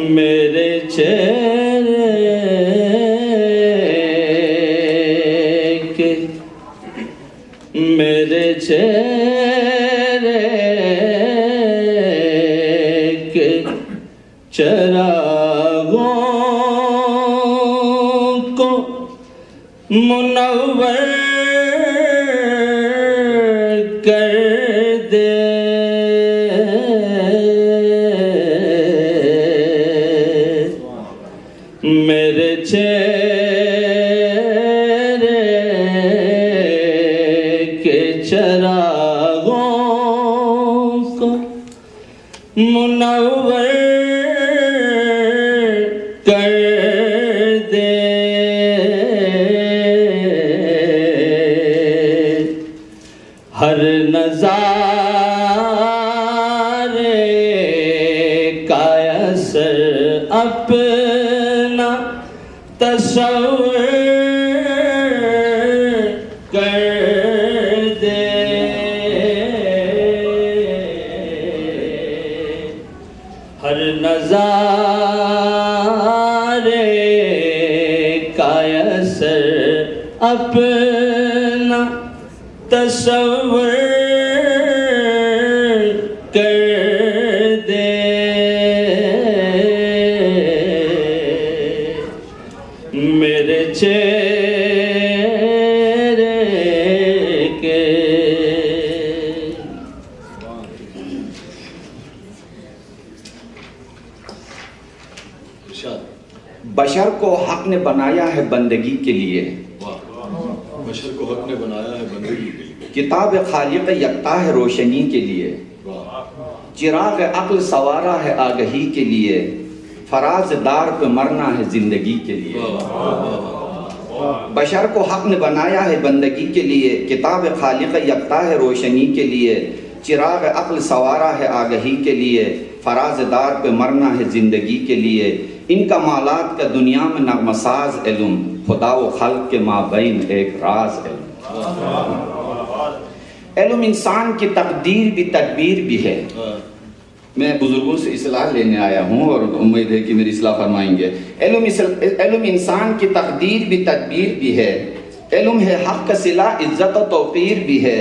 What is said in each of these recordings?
میرے چہرے کے میرے چہرے کے چراغوں کو منور کر دے، میرے چہرے کے چراغوں کو منور کر دے، ہر نظارے کا اثر اپنا تصور کر دے، ہر نظارے کا اثر اپنا تصور کر دے، میرے چہرے کے بشر کو حق نے بنایا ہے بندگی کے لیے، بشر کو حق نے بنایا ہے بندگی کے لیے، کتاب خالق یکتا ہے روشنی کے لیے، چراغ عقل سوارا ہے آگہی کے لیے، فراز دار پہ مرنا ہے زندگی کے لیے۔ بشر کو حق نے بنایا ہے بندگی کے لیے، کتاب خالق یکتا ہے روشنی کے لیے، چراغ عقل سوارا ہے آگہی کے لیے، فراز دار پہ مرنا ہے زندگی کے لیے۔ ان کمالات کا دنیا میں نغمہ ساز علم، خدا و خلق کے مابین ایک راز علم۔ علم انسان کی تقدیر بھی تدبیر بھی ہے۔ میں بزرگوں سے اصلاح لینے آیا ہوں اور امید ہے کہ میری اصلاح فرمائیں گے۔ علم انسان کی تقدیر بھی تدبیر بھی ہے، علم ہے حق کا صلہ عزت و توقیر بھی ہے،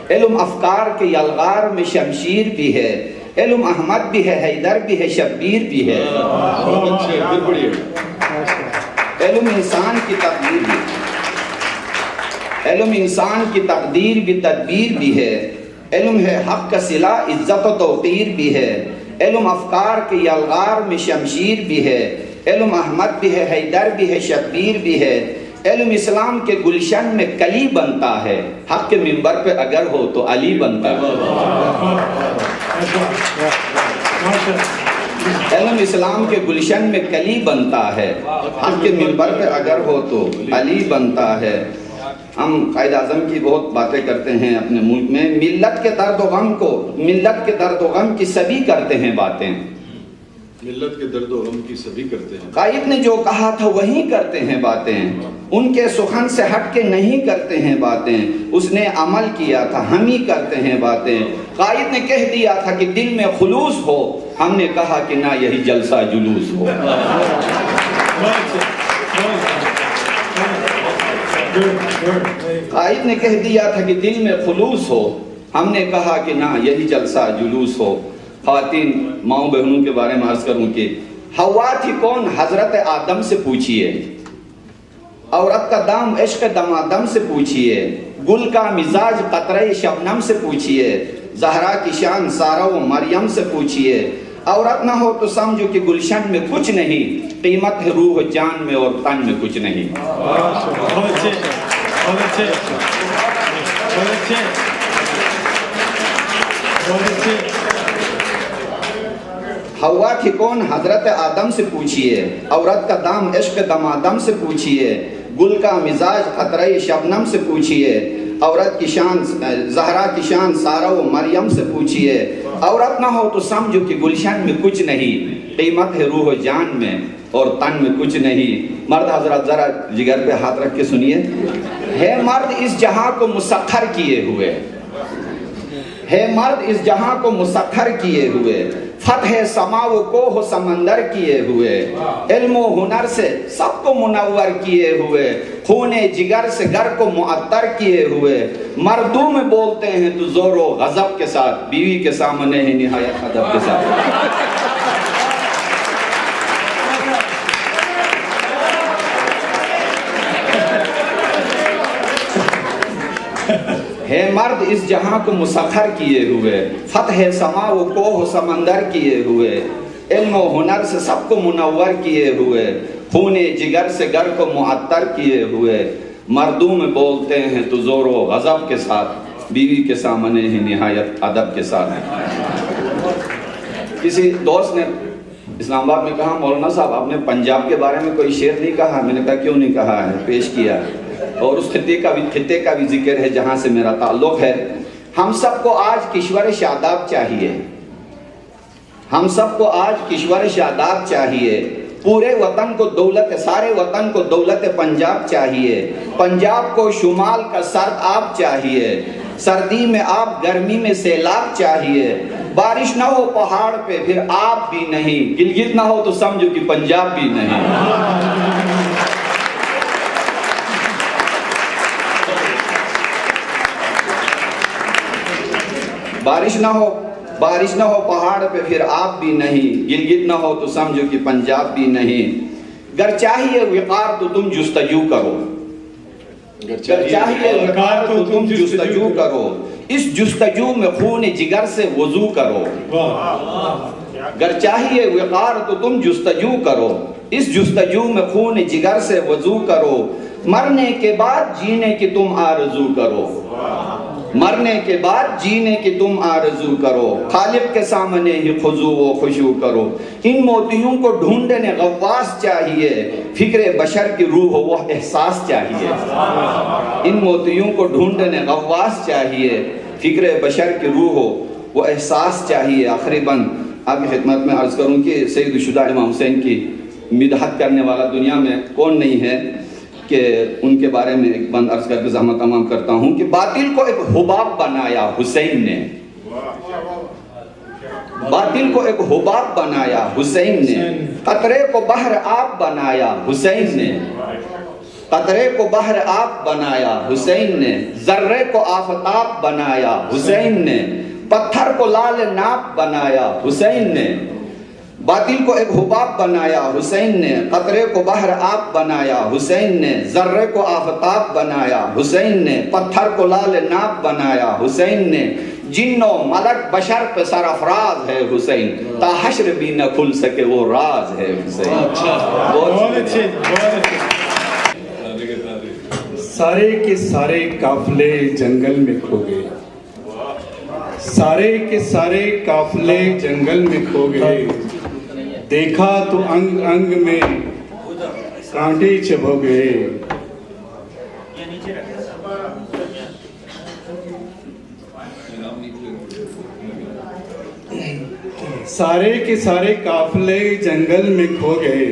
علم افکار کے یلغار میں شمشیر بھی ہے، علم احمد بھی ہے حیدر بھی ہے شبیر بھی ہے۔ علم انسان کی تقدیر بھی، علم انسان کی تقدیر بھی تدبیر بھی ہے، علم ہے حق کا صلہ عزت و توقیر بھی ہے، علم افکار کے یلغار میں شمشیر بھی ہے، علم احمد بھی ہے حیدر بھی ہے شبیر بھی ہے، علم اسلام کے گلشن میں کلی بنتا ہے، حق کے منبر پہ اگر ہو تو علی بنتا ہے۔ علم اسلام کے گلشن میں کلی بنتا ہے، حق کے منبر پہ اگر ہو تو علی بنتا ہے۔ ہم قائد اعظم کی بہت باتیں کرتے ہیں اپنے ملک میں، ملت کے درد و غم کو، ملت کے درد و غم کی سبھی کرتے ہیں باتیں، ملت کے درد و غم کی سبھی کرتے ہیں۔ قائد نے جو کہا تھا وہی کرتے ہیں باتیں، ان کے سخن سے ہٹ کے نہیں کرتے ہیں باتیں، اس نے عمل کیا تھا ہم ہی کرتے ہیں باتیں۔ قائد نے کہہ دیا تھا کہ دل میں خلوص ہو، ہم نے کہا کہ نہ یہی جلسہ جلوس ہو۔ قائد نے کہہ دیا تھا کہ دل میں خلوص ہو، ہم نے کہا کہ نہ یہی جلسہ جلوس ہو۔ خواتین ماؤں بہنوں کے بارے میں عرض کروں کہ حوا تھی کون حضرت آدم سے پوچھئے، عورت کا دام عشق دمادم سے پوچھئے، گل کا مزاج قطرہ شبنم سے پوچھئے، زہرا کی شان سارہ و مریم سے پوچھئے۔ عورت نہ ہو تو سمجھو کہ گلشن میں کچھ نہیں، قیمت ہے روح جان میں اور تن میں کچھ نہیں۔ حوا تھی کون حضرت آدم سے پوچھئے، عورت کا دام عشق دمادم سے پوچھئے، گل کا مزاج قطرہ شبنم سے پوچھئے، عورت کی شان زہرا کی شان سارہ و مریم سے پوچھئے۔ عورت نہ ہو تو سمجھو کہ گلشن میں کچھ نہیں، قیمت ہے روح و جان میں اور تن میں کچھ نہیں. مرد حضرات ذرا جگر پہ ہاتھ رکھ کے سنیے. ہے مرد اس جہاں کو مسخر کیے ہوئے, ہے مرد اس جہاں کو مسخر کیے ہوئے, فتح سما و کوہ سمندر کیے ہوئے, علم و ہنر سے سب کو منور کیے ہوئے, خون جگر سے گر کو معطر کیے ہوئے, مردوں میں بولتے ہیں تو زور و غضب کے ساتھ, بیوی کے سامنے ہے نہایت ادب کے ساتھ. ہے مرد اس جہاں کو مسخر کیے ہوئے, فتح سما و کوہ سمندر کیے ہوئے, علم و ہنر سے سب کو منور کیے ہوئے, خون جگر سے گر کو معطر کیے ہوئے, مردوں میں بولتے ہیں تو زور و غضب کے ساتھ, بیوی کے سامنے ہی نہایت ادب کے ساتھ. کسی دوست نے اسلام آباد میں کہا, مولانا صاحب آپ نے پنجاب کے بارے میں کوئی شعر نہیں کہا. میں نے کہا کیوں نہیں کہا ہے, پیش کیا. اور اس خطے کا بھی ذکر ہے جہاں سے میرا تعلق ہے. ہم سب کو آج کشور شاداب چاہیے, ہم سب کو آج کشور شاداب چاہیے, پورے وطن کو دولت, سارے وطن کو دولت پنجاب چاہیے, پنجاب کو شمال کا سرد آب چاہیے, سردی میں آپ گرمی میں سیلاب چاہیے, بارش نہ ہو پہاڑ پہ پھر آپ بھی نہیں, گلگت نہ ہو تو سمجھو کہ پنجاب بھی نہیں. بارش نہ ہو پہاڑ پہ پھر آپ بھی نہیں, گلگت نہ ہو تو سمجھو کہ پنجاب بھی نہیں. گر چاہیے وقار تو تم جستجو کرو, گر چاہیے وقار تو تم جستجو کرو, اس جستجو میں خون جگر سے وضو کرو. گر چاہیے وقار تو تم جستجو کرو, اس جستجو میں خون جگر سے وضو کرو, مرنے کے بعد جینے کی تم آرزو کرو, مرنے کے بعد جینے کی تم آرزو کرو, خالق کے سامنے ہی خضوع و خشوع کرو. ان موتیوں کو ڈھونڈنے غواص چاہیے, فکر بشر کی روح ہو وہ احساس چاہیے. ان موتیوں کو ڈھونڈنے غواص چاہیے, فکر بشر کی روح ہو وہ احساس چاہیے. آخری بند آپ کی خدمت میں عرض کروں کہ سید الشہداء امام حسین کی مدحت کرنے والا دنیا میں کون نہیں ہے, کہ ان کے بارے میں ایک بند عرض کر کے زحمت تمام کرتا ہوں کہ باطل کو ایک حباب بنایا حسین نے, باطل کو ایک حباب بنایا حسین نے, قطرے کو بحر آب بنایا حسین نے, قطرے کو بحر آب بنایا حسین نے, ذرے کو آفتاب بنایا حسین نے, پتھر کو لال ناپ بنایا حسین نے. باطل کو ایک حباب بنایا حسین نے, قطرے کو بحر آب بنایا حسین نے, ذرے کو آفتاب بنایا حسین نے, پتھر کو لال ناپ بنایا حسین نے, جن و ملک بشر پہ سرافراز ہے حسین, تا حشر بھی نہ کھل سکے وہ راز ہے حسین. بہت اچھے. سارے کے سارے قافلے جنگل میں کھو گئے, سارے کے سارے قافلے جنگل میں کھو گئے, دیکھا تو انگ انگ میں کانٹے چبھو گئے. سارے کے سارے قافلے جنگل میں کھو گئے,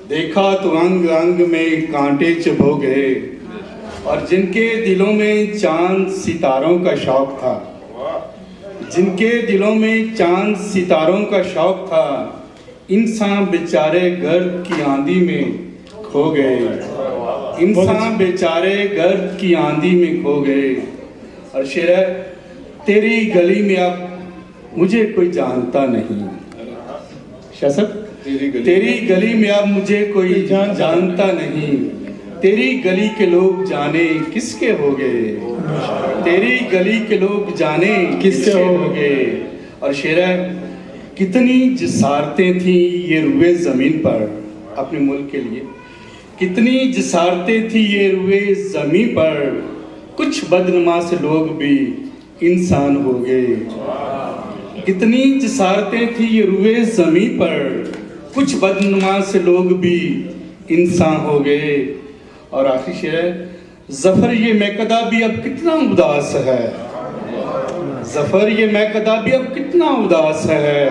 دیکھا تو انگ انگ میں کانٹے چبھو گئے. اور جن کے دلوں میں چاند ستاروں کا شوق تھا, جن کے دلوں میں چاند ستاروں کا شوق تھا, انسان بیچارے گرد کی آندھی میں کھو گئے, انسان بیچارے گرد کی آندھی میں کھو گئے. اور شعر ہے, تیری گلی میں اب مجھے کوئی جانتا نہیں, شاہ تیری گلی میں اب مجھے کوئی جانتا نہیں, تیری گلی کے لوگ جانے کس کے ہو گئے, تیری گلی کے لوگ جانے کس کے ہو گئے. اور شعر ہے, کتنی جسارتیں تھیں یہ روئے زمین پر اپنے ملک کے لیے, کتنی جسارتیں تھیں یہ روئے زمین پر, کچھ بدنما سے لوگ بھی انسان ہو گئے. کتنی جسارتیں تھیں یہ روئے زمین پر, کچھ بدنما سے لوگ بھی انسان ہو گئے. اور آخری شعر ہے, ظفر یہ میکدہ بھی اب کتنا اداس ہے, ظفر یہ میکدہ بھی اب کتنا اداس ہے,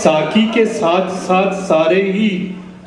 ساقی کے ساتھ ساتھ سارے ہی